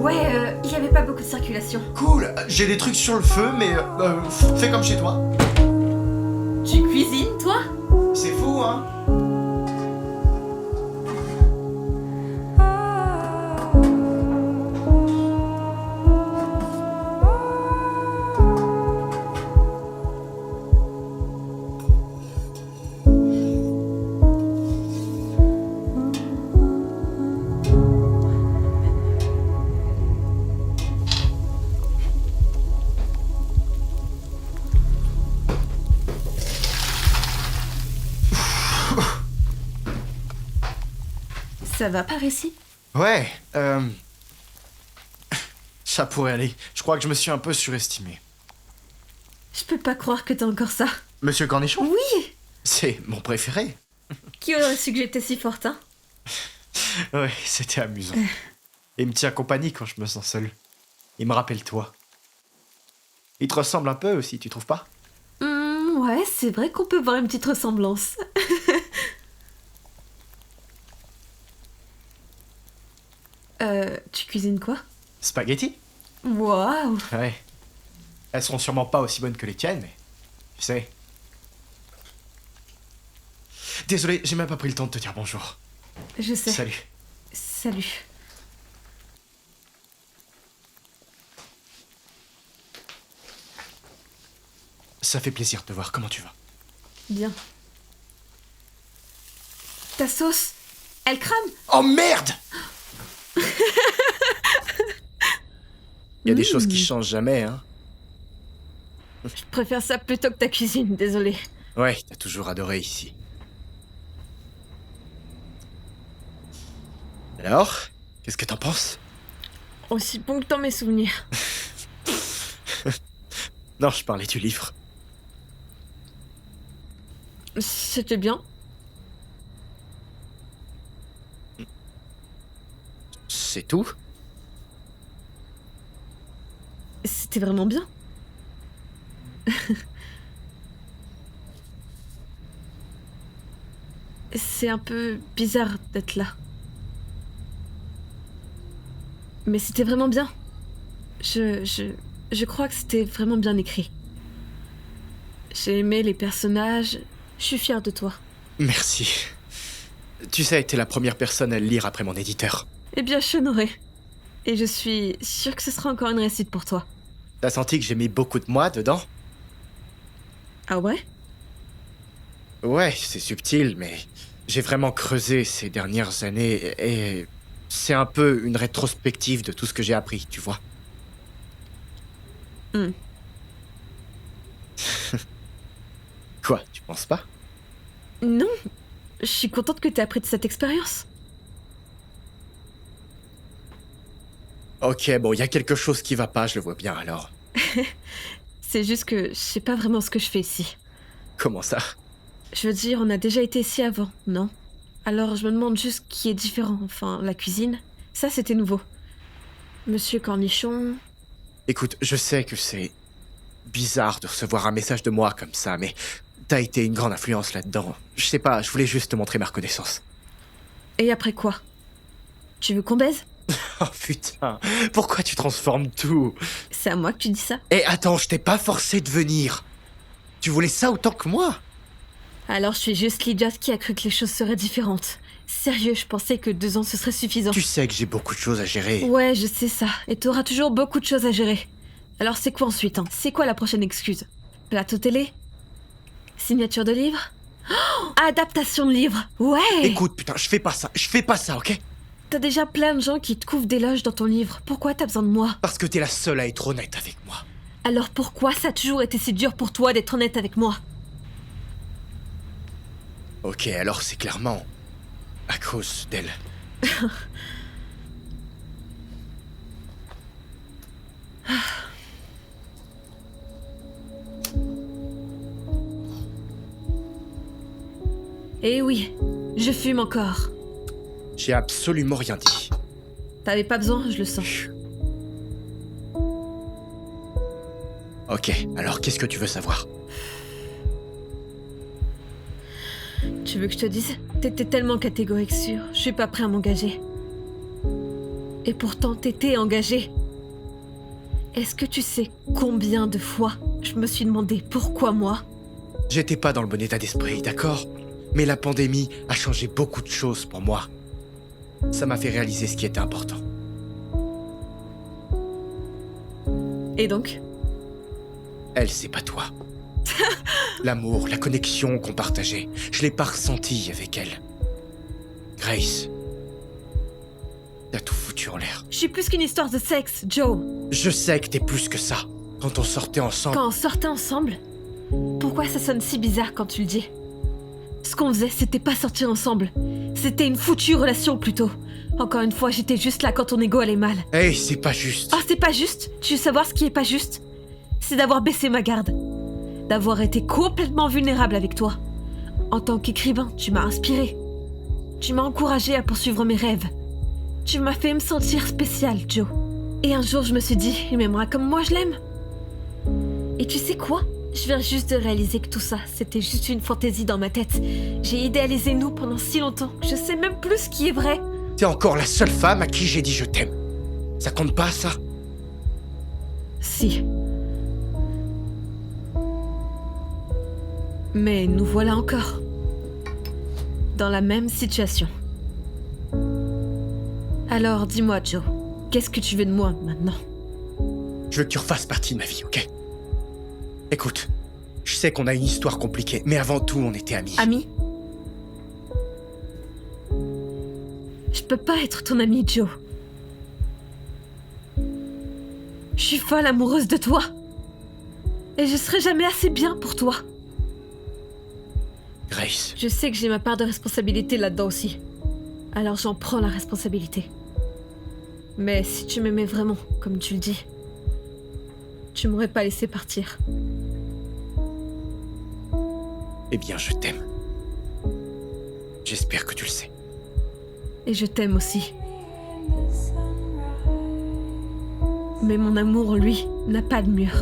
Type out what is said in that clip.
Ouais, il y avait pas beaucoup de circulation. Cool, j'ai des trucs sur le feu, mais fais comme chez toi. Tu cuisines, toi? C'est fou, hein? Ça va par ici? Ouais, ça pourrait aller. Je crois que je me suis un peu surestimé. Je peux pas croire que t'as encore ça. Monsieur Cornichon? Oui! C'est mon préféré. Qui aurait su que j'étais si forte, hein? Ouais, c'était amusant. Et il me tient compagnie quand je me sens seul. Il me rappelle toi. Il te ressemble un peu aussi, tu trouves pas? Ouais, c'est vrai qu'on peut voir une petite ressemblance. Tu cuisines quoi? Spaghetti? Waouh! Ouais. Elles seront sûrement pas aussi bonnes que les tiennes, mais... Tu sais... Désolé, j'ai même pas pris le temps de te dire bonjour. Je sais. Salut. Salut. Ça fait plaisir de te voir, comment tu vas? Bien. Ta sauce, elle crame? Oh merde! Il y a des choses qui changent jamais, hein. Je préfère ça plutôt que ta cuisine, désolée. Ouais, t'as toujours adoré ici. Alors, qu'est-ce que t'en penses? Aussi bon que dans mes souvenirs. Non, je parlais du livre. C'était bien. C'est tout? C'était vraiment bien. C'est un peu bizarre d'être là. Mais c'était vraiment bien. Je crois que c'était vraiment bien écrit. J'ai aimé les personnages. Je suis fière de toi. Merci. Tu sais, t'es la première personne à le lire après mon éditeur. Eh bien, je suis honorée. Et je suis sûre que ce sera encore une réussite pour toi. T'as senti que j'ai mis beaucoup de moi dedans? Ah ouais? Ouais, c'est subtil, mais j'ai vraiment creusé ces dernières années et c'est un peu une rétrospective de tout ce que j'ai appris, tu vois. Hmm. Quoi, tu penses pas? Non, je suis contente que t'aies appris de cette expérience. Ok, bon, il y a quelque chose qui va pas, je le vois bien alors. C'est juste que je sais pas vraiment ce que je fais ici. Comment ça? Je veux dire, on a déjà été ici avant, non? Alors je me demande juste ce qui est différent. Enfin, la cuisine, ça c'était nouveau. Monsieur Cornichon... Écoute, je sais que c'est bizarre de recevoir un message de moi comme ça, mais t'as été une grande influence là-dedans. Je sais pas, je voulais juste te montrer ma reconnaissance. Et après quoi? Tu veux qu'on baise? Oh putain, pourquoi tu transformes tout? C'est à moi que tu dis ça? Eh attends, je t'ai pas forcé de venir. Tu voulais ça autant que moi? Alors je suis juste l'idiote qui a cru que les choses seraient différentes. Sérieux, je pensais que 2 ans ce serait suffisant. Tu sais que j'ai beaucoup de choses à gérer. Ouais, je sais ça. Et t'auras toujours beaucoup de choses à gérer. Alors c'est quoi ensuite, hein? C'est quoi la prochaine excuse? Plateau télé? Signature de livre? Oh, adaptation de livre? Ouais! Écoute, putain, je fais pas ça, ok? T'as déjà plein de gens qui te couvrent d'éloges dans ton livre. Pourquoi t'as besoin de moi? Parce que t'es la seule à être honnête avec moi. Alors pourquoi ça a toujours été si dur pour toi d'être honnête avec moi? Ok, alors c'est clairement à cause d'elle. Eh oui, je fume encore. J'ai absolument rien dit. T'avais pas besoin, je le sens. Ok, alors qu'est-ce que tu veux savoir? Tu veux que je te dise? T'étais tellement catégorique sûr, je suis pas prêt à m'engager. Et pourtant, t'étais engagée. Est-ce que tu sais combien de fois je me suis demandé pourquoi moi? J'étais pas dans le bon état d'esprit, d'accord? Mais la pandémie a changé beaucoup de choses pour moi. Ça m'a fait réaliser ce qui était important. Et donc? Elle, c'est pas toi. L'amour, la connexion qu'on partageait, je l'ai pas ressenti avec elle. Grace, t'as tout foutu en l'air. Je suis plus qu'une histoire de sexe, Joe. Je sais que t'es plus que ça. Quand on sortait ensemble... Quand on sortait ensemble? Pourquoi ça sonne si bizarre quand tu le dis? Ce qu'on faisait, c'était pas sortir ensemble. C'était une foutue relation, plutôt. Encore une fois, j'étais juste là quand ton ego allait mal. Hey, c'est pas juste. Oh, c'est pas juste? Tu veux savoir ce qui est pas juste? C'est d'avoir baissé ma garde. D'avoir été complètement vulnérable avec toi. En tant qu'écrivain, tu m'as inspiré. Tu m'as encouragé à poursuivre mes rêves. Tu m'as fait me sentir spécial, Joe. Et un jour, je me suis dit, il m'aimera comme moi je l'aime. Et tu sais quoi? Je viens juste de réaliser que tout ça, c'était juste une fantaisie dans ma tête. J'ai idéalisé nous pendant si longtemps que je sais même plus ce qui est vrai. T'es encore la seule femme à qui j'ai dit je t'aime. Ça compte pas, ça? Si. Mais nous voilà encore. Dans la même situation. Alors, dis-moi, Joe, qu'est-ce que tu veux de moi, maintenant? Je veux que tu refasses partie de ma vie, ok? Écoute, je sais qu'on a une histoire compliquée, mais avant tout, on était amis. Amis? Je peux pas être ton amie, Joe. Je suis folle amoureuse de toi. Et je serai jamais assez bien pour toi. Grace. Je sais que j'ai ma part de responsabilité là-dedans aussi. Alors j'en prends la responsabilité. Mais si tu m'aimais vraiment, comme tu le dis, tu m'aurais pas laissé partir. Eh bien, je t'aime. J'espère que tu le sais. Et je t'aime aussi. Mais mon amour, lui, n'a pas de mur.